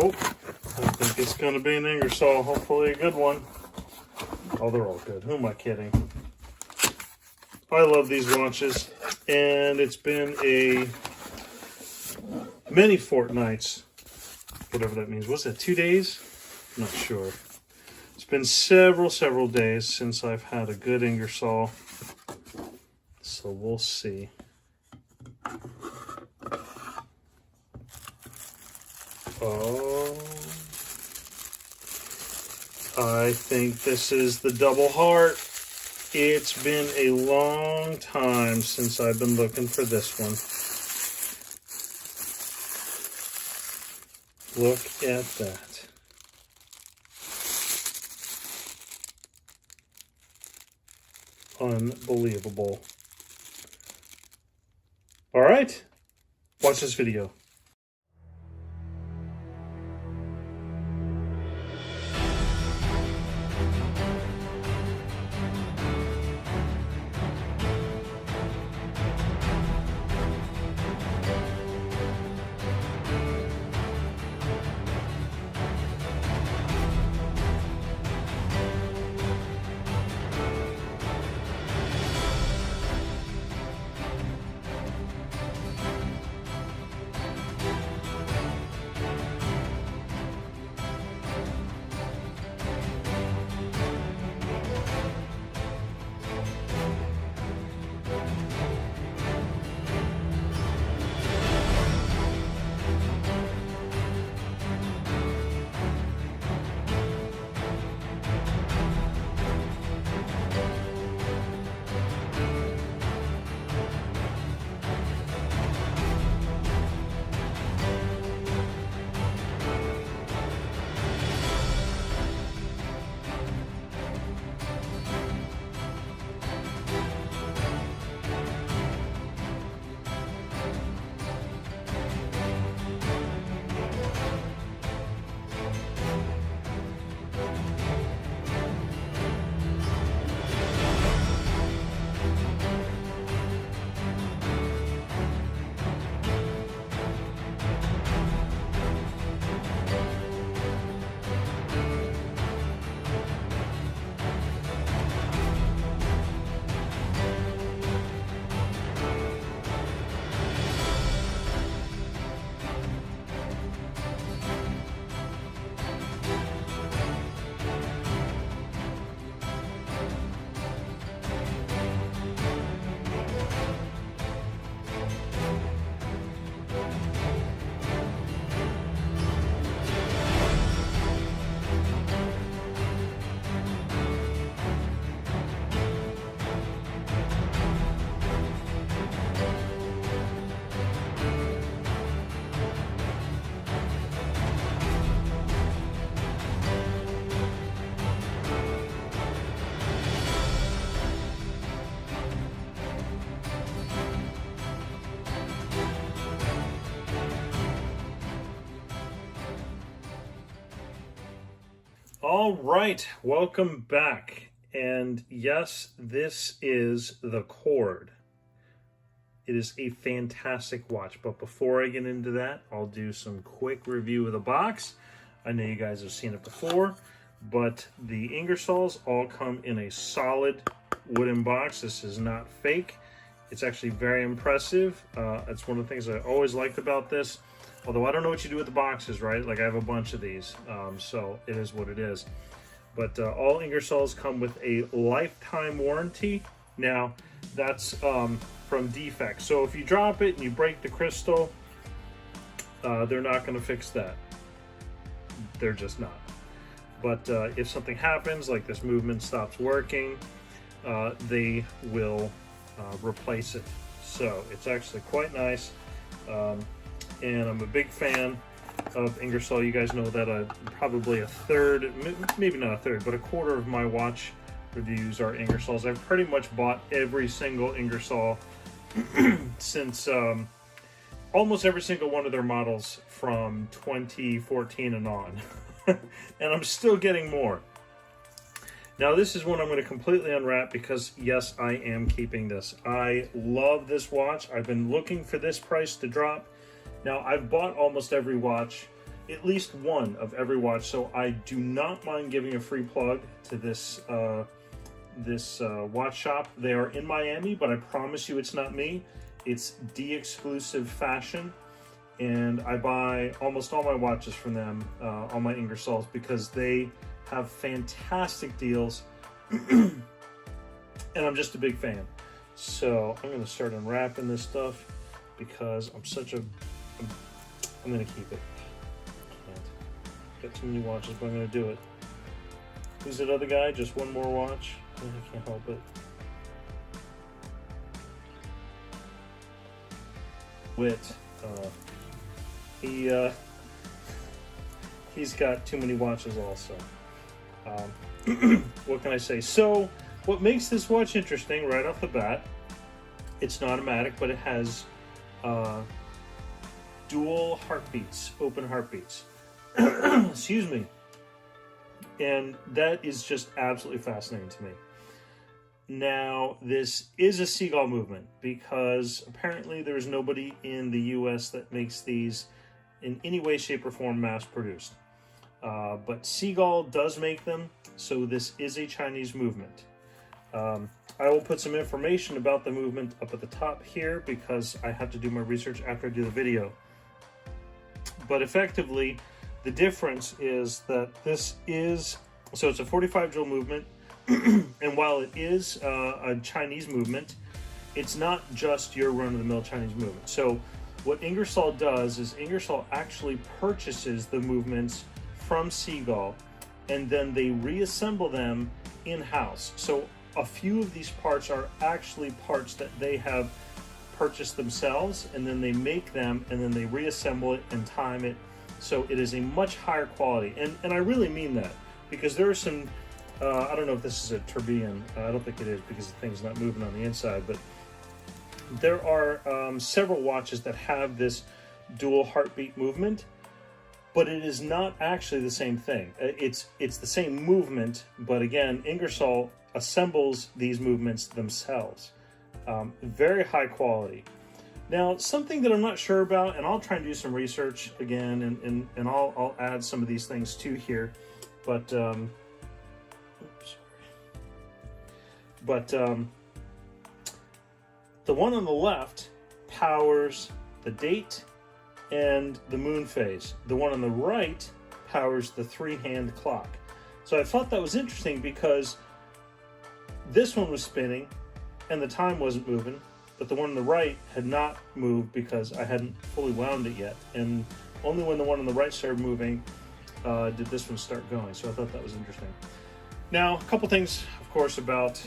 Oh, I think it's going to be an Ingersoll, hopefully a good one. Oh, they're all good. Who am I kidding? I love these watches, and it's been many fortnights, whatever that means. Was it 2 days? I'm not sure. It's been several days since I've had a good Ingersoll, so we'll see. Oh, I think this is the double heart. It's been a long time since I've been looking for this one. Look at that. Unbelievable. All right, watch this video. All right, welcome back. And yes, this is the Chord. It is a fantastic watch, but before I get into that, I'll do some quick review of the box. I know you guys have seen it before, but the Ingersolls all come in a solid wooden box. This is not fake. It's actually very impressive. It's one of the things I always liked about this. Although I don't know what you do with the boxes, right? Like I have a bunch of these, so it is what it is. But all Ingersolls come with a lifetime warranty. Now, that's from defects. So if you drop it and you break the crystal, they're not going to fix that. They're just not. But if something happens, like this movement stops working, they will replace it. So it's actually quite nice. And I'm a big fan of Ingersoll. You guys know that probably a third, maybe not a third, but a quarter of my watch reviews are Ingersolls. I've pretty much bought every single Ingersoll since almost every single one of their models from 2014 and on. And I'm still getting more. Now this is one I'm going to completely unwrap because yes, I am keeping this. I love this watch. I've been looking for this price to drop. Now, I've bought almost every watch at least one of every watch. So I do not mind giving a free plug to this watch shop. They are in Miami, but I promise you it's not me. It's The Exclusive Fashion, and I buy almost all my watches from them, all my Ingersolls, because they have fantastic deals, and I'm just a big fan. So I'm going to start unwrapping this stuff because I'm going to keep it. Got too many watches, but I'm going to do it. Who's that other guy? Just one more watch? I can't help it. He's got too many watches also. What can I say? So what makes this watch interesting right off the bat, it's not automatic, but it has dual heartbeats, open heartbeats. Excuse me. And that is just absolutely fascinating to me. Now, this is a seagull movement because apparently there's nobody in the US that makes these in any way, shape, or form mass-produced. But Seagull does make them, so this is a Chinese movement. I will put some information about the movement up at the top here because I have to do my research after I do the video. But effectively, the difference is that this is, so it's a 45 drill movement, and while it is a Chinese movement, it's not just your run-of-the-mill Chinese movement. So what Ingersoll does is Ingersoll actually purchases the movements from Seagull, and then they reassemble them in-house. So a few of these parts are actually parts that they have purchased themselves, and then they make them, and then they reassemble it and time it. So it is a much higher quality. And I really mean that, because there are some, I don't know if this is a tourbillon. I don't think it is because the thing's not moving on the inside, but there are several watches that have this dual heartbeat movement, but it is not actually the same thing. It's the same movement, but again, Ingersoll assembles these movements themselves. Very high quality. Now, something that I'm not sure about, and I'll try and do some research again, and I'll add some of these things too here, but the one on the left powers the date and the moon phase. The one on the right powers the three-hand clock. So I thought that was interesting because this one was spinning and the time wasn't moving, but the one on the right had not moved because I hadn't fully wound it yet. And only when the one on the right started moving did this one start going. So I thought that was interesting. Now, a couple things, of course, about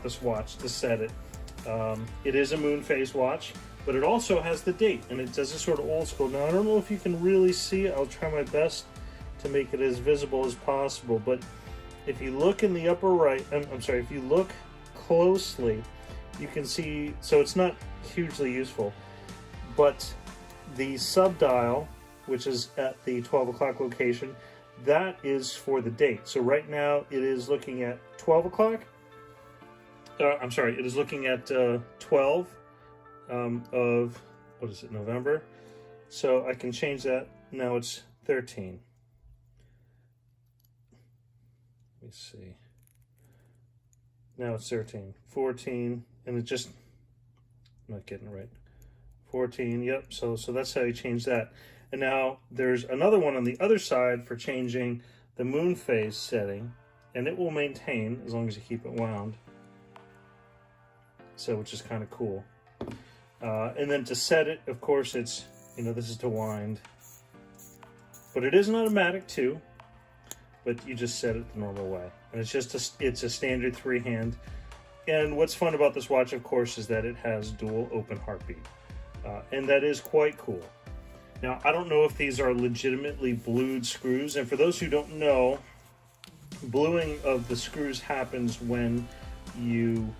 this watch to set it. It is a moon phase watch, but it also has the date, and it does this sort of old school. Now, I don't know if you can really see it. I'll try my best to make it as visible as possible, but if you look in the upper right, I'm sorry, if you look closely, you can see, so it's not hugely useful, but the subdial, which is at the 12 o'clock location, that is for the date. So right now it is looking at 12 o'clock. I'm sorry, it is looking at 12 of, what is it, November? So I can change that. Now it's 13. Let me see. Now it's 13. 14, and it just, I'm not getting it right. 14, yep, so that's how you change that. And now there's another one on the other side for changing the moon phase setting, and it will maintain as long as you keep it wound. So, which is kind of cool. And then to set it, of course, it's, you know, this is to wind. But it is an automatic too, but you just set it the normal way. And it's just it's a standard three-hand. And what's fun about this watch, of course, is that it has dual open heartbeat. And that is quite cool. Now, I don't know if these are legitimately blued screws. And for those who don't know, bluing of the screws happens when you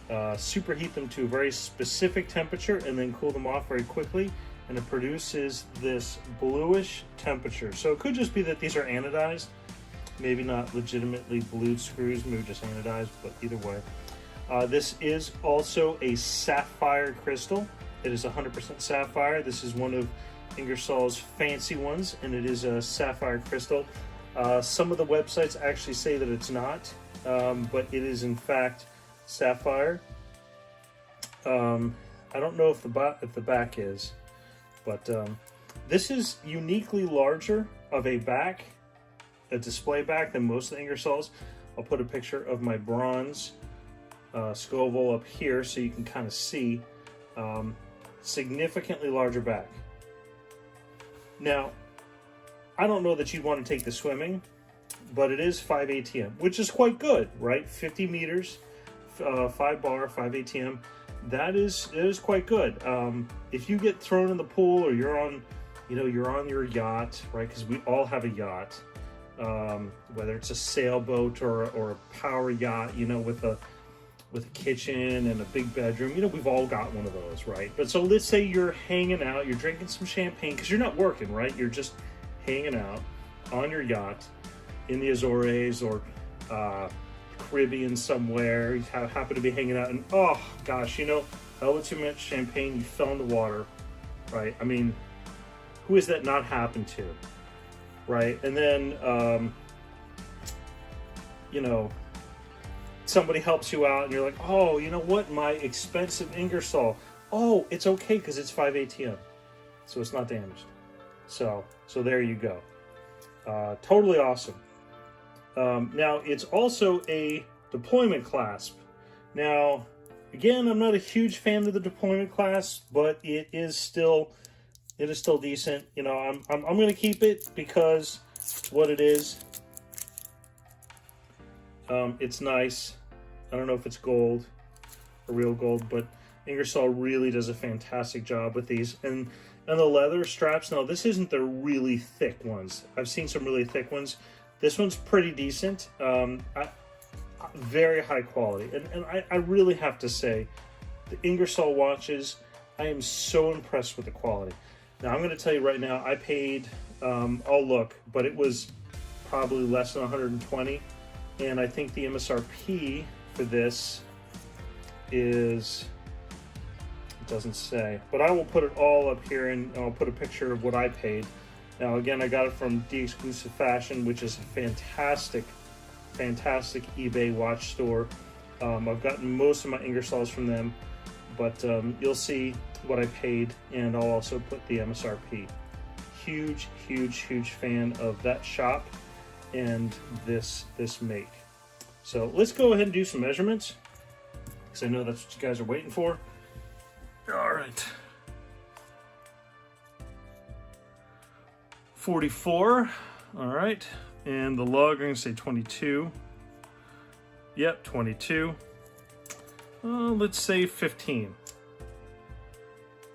superheat them to a very specific temperature and then cool them off very quickly, and it produces this bluish temperature. So it could just be that these are anodized, maybe not legitimately blued screws, maybe just anodized, but either way. This is also a sapphire crystal. It is 100% sapphire. This is one of Ingersoll's fancy ones, and it is a sapphire crystal. Some of the websites actually say that it's not, but it is in fact sapphire. I don't know if the back is, but this is uniquely larger of a back, a display back, than most of the Ingersolls. I'll put a picture of my bronze Scoville up here so you can kind of see. Significantly larger back. Now, I don't know that you'd want to take the swimming, but it is 5 ATM, which is quite good, right? 50 meters, 5 bar, 5 ATM. It is quite good. If you get thrown in the pool, or you're on your yacht, right? Because we all have a yacht, whether it's a sailboat or a power yacht, with a kitchen and a big bedroom. We've all got one of those, right? But so let's say you're hanging out, you're drinking some champagne, because you're not working, right? You're just hanging out on your yacht in the Azores or Caribbean somewhere. You happen to be hanging out, and oh gosh, a little too much champagne, you fell in the water, right? I mean, who has that not happened to, right? And then somebody helps you out, and you're like, oh, you know what, my expensive Ingersoll, oh, it's okay because it's 5 ATM, so it's not damaged. So there you go. Totally awesome. Now, it's also a deployment clasp. Now, again, I'm not a huge fan of the deployment clasp, but it is still decent. I'm going to keep it because what it is. It's nice. I don't know if it's gold or real gold, but Ingersoll really does a fantastic job with these. And the leather straps, now this isn't the really thick ones. I've seen some really thick ones. This one's pretty decent. Very high quality. And I really have to say, the Ingersoll watches, I am so impressed with the quality. Now, I'm going to tell you right now, I paid, I'll look, but it was probably less than 120. And I think the MSRP for this is, it doesn't say, but I will put it all up here, and I'll put a picture of what I paid. Now, again, I got it from the Exclusive Fashion, which is a fantastic eBay watch store. I've gotten most of my Ingersolls from them, but you'll see what I paid, and I'll also put the MSRP. Huge fan of that shop and this make. So let's go ahead and do some measurements, because I know that's what you guys are waiting for. All right. 44. All right. And the lug, I'm going to say 22. Yep, 22. Let's say 15.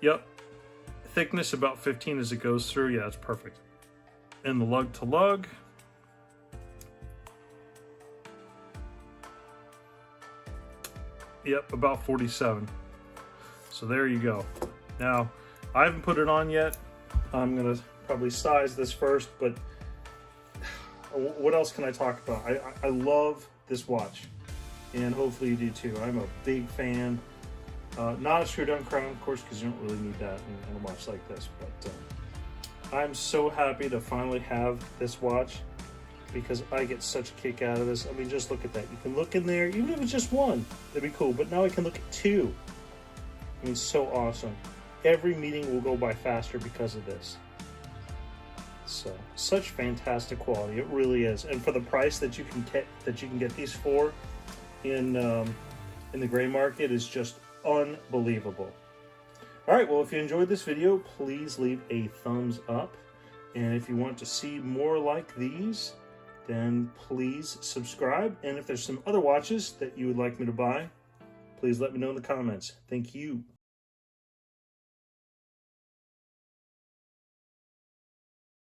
Yep. Thickness about 15 as it goes through. Yeah, that's perfect. And the lug to lug. Yep, about 47. So there you go. Now, I haven't put it on yet. I'm going to probably size this first, but what else can I talk about? I love this watch, and hopefully you do too. I'm a big fan. Not a screw-down crown, of course, because you don't really need that in a watch like this, but I'm so happy to finally have this watch, because I get such a kick out of this. I mean, just look at that. You can look in there, even if it's just one, that'd be cool, but now I can look at two. I mean, so awesome. Every meeting will go by faster because of this. So, such fantastic quality. It really is. And for the price that you can get these for in the gray market is just unbelievable. All right, well, if you enjoyed this video, please leave a thumbs up. And if you want to see more like these, then please subscribe. And if there's some other watches that you would like me to buy, please let me know in the comments. Thank you.